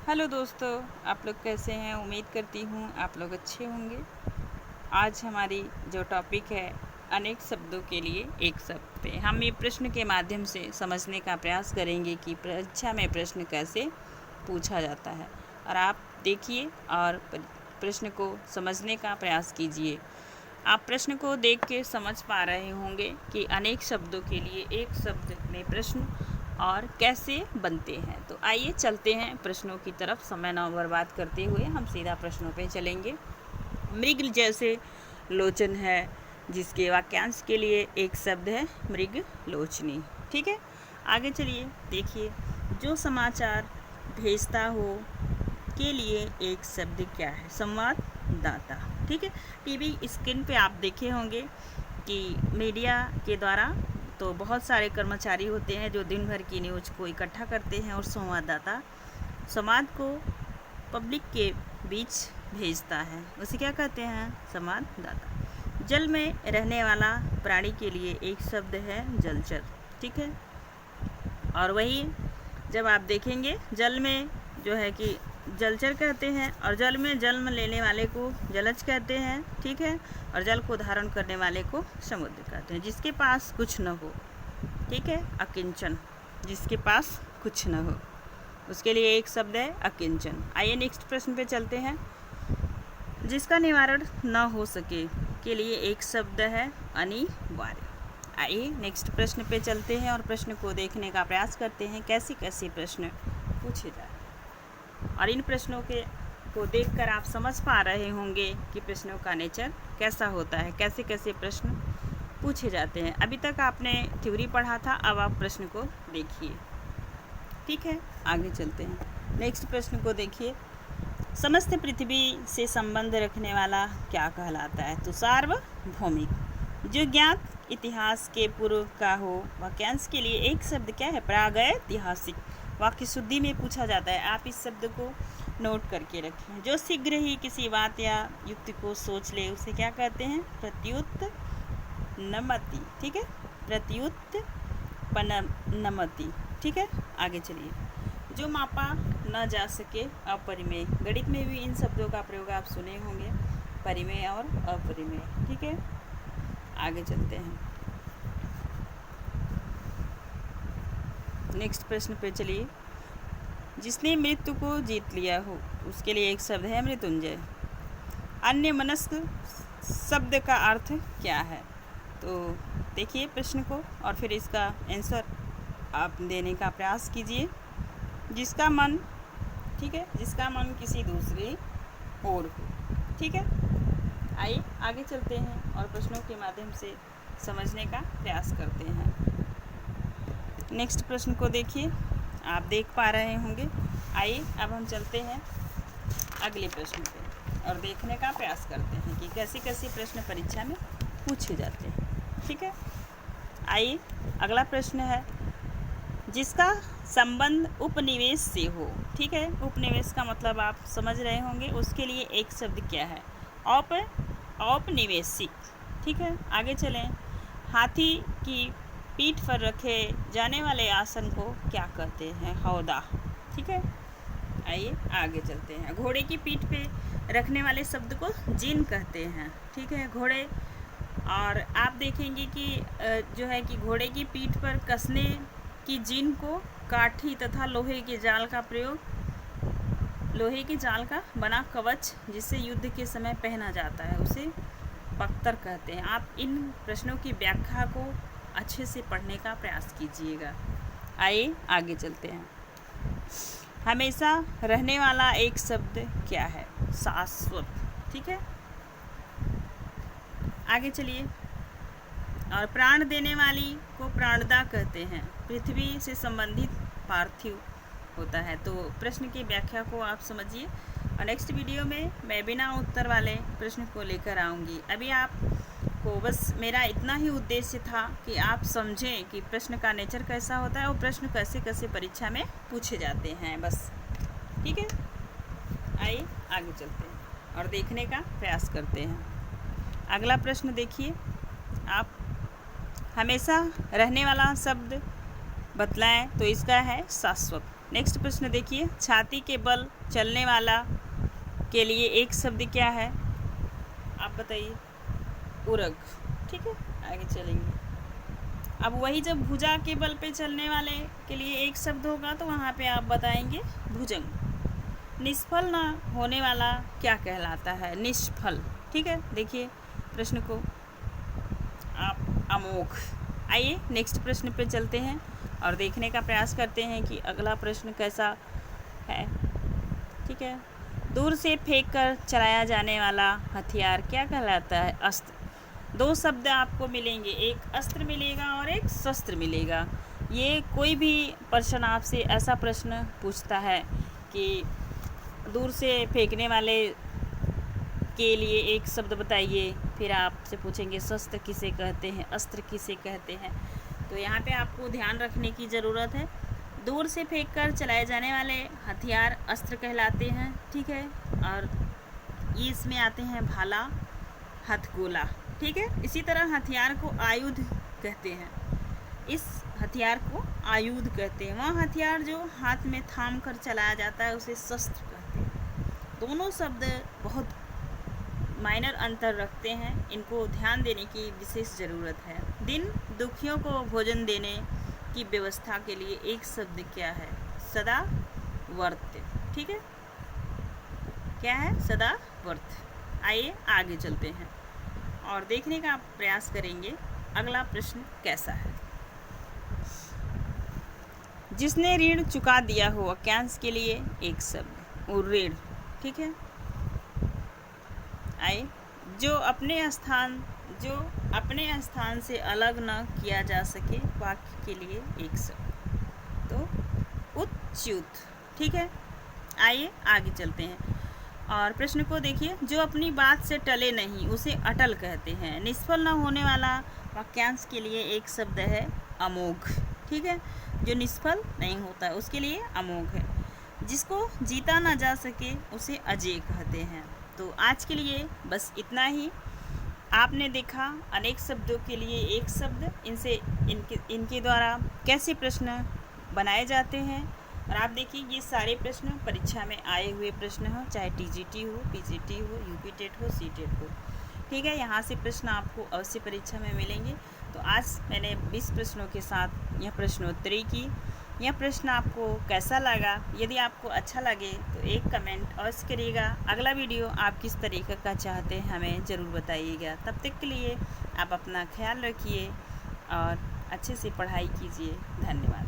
Hello दोस्तों, आप लोग कैसे हैं। उम्मीद करती हूँ आप लोग अच्छे होंगे। आज हमारी जो टॉपिक है अनेक शब्दों के लिए एक शब्द पे हम ये प्रश्न के माध्यम से समझने का प्रयास करेंगे कि परीक्षा में प्रश्न कैसे पूछा जाता है। और आप देखिए और प्रश्न को समझने का प्रयास कीजिए। आप प्रश्न को देख के समझ पा रहे होंगे कि अनेक शब्दों के लिए एक शब्द में प्रश्न और कैसे बनते हैं। तो आइए चलते हैं प्रश्नों की तरफ। समय न बर्बाद करते हुए हम सीधा प्रश्नों पे चलेंगे। मृग जैसे लोचन है, जिसके वाक्यांश के लिए एक शब्द है मृग लोचनी। ठीक है, आगे चलिए देखिए। जो समाचार भेजता हो के लिए एक शब्द क्या है? संवाददाता। ठीक है, टीवी स्क्रीन पे आप देखे होंगे कि मीडिया के द्वारा तो बहुत सारे कर्मचारी होते हैं जो दिन भर की न्यूज़ को इकट्ठा करते हैं और संवाददाता संवाद को पब्लिक के बीच भेजता है। उसे क्या कहते हैं? संवाददाता। जल में रहने वाला प्राणी के लिए एक शब्द है जलचर। ठीक है, और वही जब आप देखेंगे जल में जो है कि जलचर कहते हैं, और जल में जन्म लेने वाले को जलज कहते हैं। ठीक है, और जल को धारण करने वाले को समुद्र कहते हैं। जिसके पास कुछ न हो, ठीक है, अकिंचन। जिसके पास कुछ न हो उसके लिए एक शब्द है अकिंचन। आइए नेक्स्ट प्रश्न पे चलते हैं। जिसका निवारण न हो सके के लिए एक शब्द है अनिवार्य। आइए नेक्स्ट प्रश्न पे चलते हैं और प्रश्न को देखने का प्रयास करते हैं कैसे कैसे प्रश्न पूछे जाए। और इन प्रश्नों को देखकर आप समझ पा रहे होंगे कि प्रश्नों का नेचर कैसा होता है, कैसे कैसे प्रश्न पूछे जाते हैं। अभी तक आपने थ्योरी पढ़ा था, अब आप प्रश्न को देखिए। ठीक है, आगे चलते हैं। नेक्स्ट प्रश्न को देखिए। समस्त पृथ्वी से संबंध रखने वाला क्या कहलाता है? तो सार्वभौमिक। जो ज्ञात इतिहास के पूर्व का हो, वाक्यांश के लिए एक शब्द क्या है? प्रागैतिहासिक। वाक्य शुद्धि में पूछा जाता है, आप इस शब्द को नोट करके रखें। जो शीघ्र ही किसी बात या युक्ति को सोच ले उसे क्या कहते हैं? प्रत्युत्पन्नमति। ठीक है, प्रत्युत्पन्नमति। ठीक है, आगे चलिए। जो मापा न जा सके, अपरिमेय। गणित में भी इन शब्दों का प्रयोग आप सुने होंगे, परिमेय और अपरिमेय। ठीक है, आगे चलते हैं। नेक्स्ट प्रश्न पे चलिए। जिसने मृत्यु को जीत लिया हो उसके लिए एक शब्द है मृत्युंजय। अन्य मनस्क शब्द का अर्थ क्या है? तो देखिए प्रश्न को और फिर इसका आंसर आप देने का प्रयास कीजिए। जिसका मन, ठीक है, जिसका मन किसी दूसरे और हो। ठीक है, आइए आगे चलते हैं और प्रश्नों के माध्यम से समझने का प्रयास करते हैं। नेक्स्ट प्रश्न को देखिए, आप देख पा रहे होंगे। आइए अब हम चलते हैं अगले प्रश्न पे और देखने का प्रयास करते हैं कि कैसे कैसे प्रश्न परीक्षा में पूछे जाते हैं। ठीक है, आइए अगला प्रश्न है। जिसका संबंध उपनिवेश से हो। ठीक है, उपनिवेश का मतलब आप समझ रहे होंगे। उसके लिए एक शब्द क्या है? औपनिवेशिक। ठीक है, आगे चलें। हाथी की पीठ पर रखे जाने वाले आसन को क्या कहते हैं? हौदा। ठीक है, आइए आगे चलते हैं। घोड़े की पीठ पे रखने वाले शब्द को जीन कहते हैं। ठीक है, घोड़े, और आप देखेंगे कि जो है कि घोड़े की पीठ पर कसने की जीन को काठी तथा लोहे के जाल का प्रयोग, लोहे के जाल का बना कवच जिसे युद्ध के समय पहना जाता है उसे बख्तर कहते हैं। आप इन प्रश्नों की व्याख्या को अच्छे से पढ़ने का प्रयास कीजिएगा। आइए आगे चलते हैं। हमेशा रहने वाला एक शब्द क्या है? शाश्वत। ठीक है, आगे चलिए। और प्राण देने वाली को प्राणदा कहते हैं। पृथ्वी से संबंधित पार्थिव होता है। तो प्रश्न की व्याख्या को आप समझिए और नेक्स्ट वीडियो में मैं बिना उत्तर वाले प्रश्न को लेकर आऊँगी। अभी आपको बस मेरा इतना ही उद्देश्य था कि आप समझें कि प्रश्न का नेचर कैसा होता है और प्रश्न कैसे कैसे परीक्षा में पूछे जाते हैं, बस। ठीक है, आइए आगे चलते हैं और देखने का प्रयास करते हैं। अगला प्रश्न देखिए आप। हमेशा रहने वाला शब्द बतलाएं, तो इसका है शाश्वत। नेक्स्ट प्रश्न देखिए, छाती के बल चलने वाला के लिए एक शब्द क्या है? आप बताइए। उरग। ठीक है, आगे चलेंगे। अब वही जब भुजा के बल पे चलने वाले के लिए एक शब्द होगा तो वहाँ पे आप बताएंगे भुजंग। निष्फल ना होने वाला क्या कहलाता है? निष्फल। ठीक है, देखिए प्रश्न को आप अमोघ। आइए नेक्स्ट प्रश्न पे चलते हैं और देखने का प्रयास करते हैं कि अगला प्रश्न कैसा है। ठीक है, दूर से फेंक कर चलाया जाने वाला हथियार क्या कहलाता है? अस्त्र। दो शब्द आपको मिलेंगे, एक अस्त्र मिलेगा और एक शस्त्र मिलेगा। ये कोई भी प्रश्न आपसे ऐसा प्रश्न पूछता है कि दूर से फेंकने वाले के लिए एक शब्द बताइए, फिर आपसे पूछेंगे शस्त्र किसे कहते हैं, अस्त्र किसे कहते हैं। तो यहाँ पे आपको ध्यान रखने की ज़रूरत है। दूर से फेंककर चलाए जाने वाले हथियार अस्त्र कहलाते हैं। ठीक है, और ये इसमें आते हैं भाला, हथगोला। ठीक है, इसी तरह हथियार को आयुध कहते हैं। इस हथियार को आयुध कहते हैं। वह हथियार जो हाथ में थाम कर चलाया जाता है उसे शस्त्र कहते हैं। दोनों शब्द बहुत माइनर अंतर रखते हैं, इनको ध्यान देने की विशेष ज़रूरत है। दिन दुखियों को भोजन देने की व्यवस्था के लिए एक शब्द क्या है? सदावर्त। ठीक है, क्या है? सदावर्त। आइए आगे चलते हैं और देखने का प्रयास करेंगे अगला प्रश्न कैसा है। जिसने ऋण चुका दिया हो, वाक्यांश के लिए एक शब्द ऋण। ठीक है, आइए जो अपने स्थान से अलग न किया जा सके, वाक्य के लिए एक शब्द तो उच्युत। ठीक है, आइए आगे चलते हैं और प्रश्न को देखिए। जो अपनी बात से टले नहीं उसे अटल कहते हैं। निष्फल न होने वाला वाक्यांश के लिए एक शब्द है अमोघ। ठीक है, जो निष्फल नहीं होता उसके लिए अमोघ है। जिसको जीता ना जा सके उसे अजेय कहते हैं। तो आज के लिए बस इतना ही। आपने देखा अनेक शब्दों के लिए एक शब्द, इनके द्वारा कैसे प्रश्न बनाए जाते हैं। और आप देखिए ये सारे प्रश्न परीक्षा में आए हुए प्रश्न हो, चाहे टीजीटी हो, पीजीटी हो, यूपी टेट हो, सीटेट हो। ठीक है, यहाँ से प्रश्न आपको अवश्य परीक्षा में मिलेंगे। तो आज मैंने 20 प्रश्नों के साथ यह प्रश्नोत्तरी की। यह प्रश्न आपको कैसा लगा? यदि आपको अच्छा लगे तो एक कमेंट अवश्य करिएगा। अगला वीडियो आप किस तरीके का चाहते हैं हमें ज़रूर बताइएगा। तब तक के लिए आप अपना ख्याल रखिए और अच्छे से पढ़ाई कीजिए। धन्यवाद।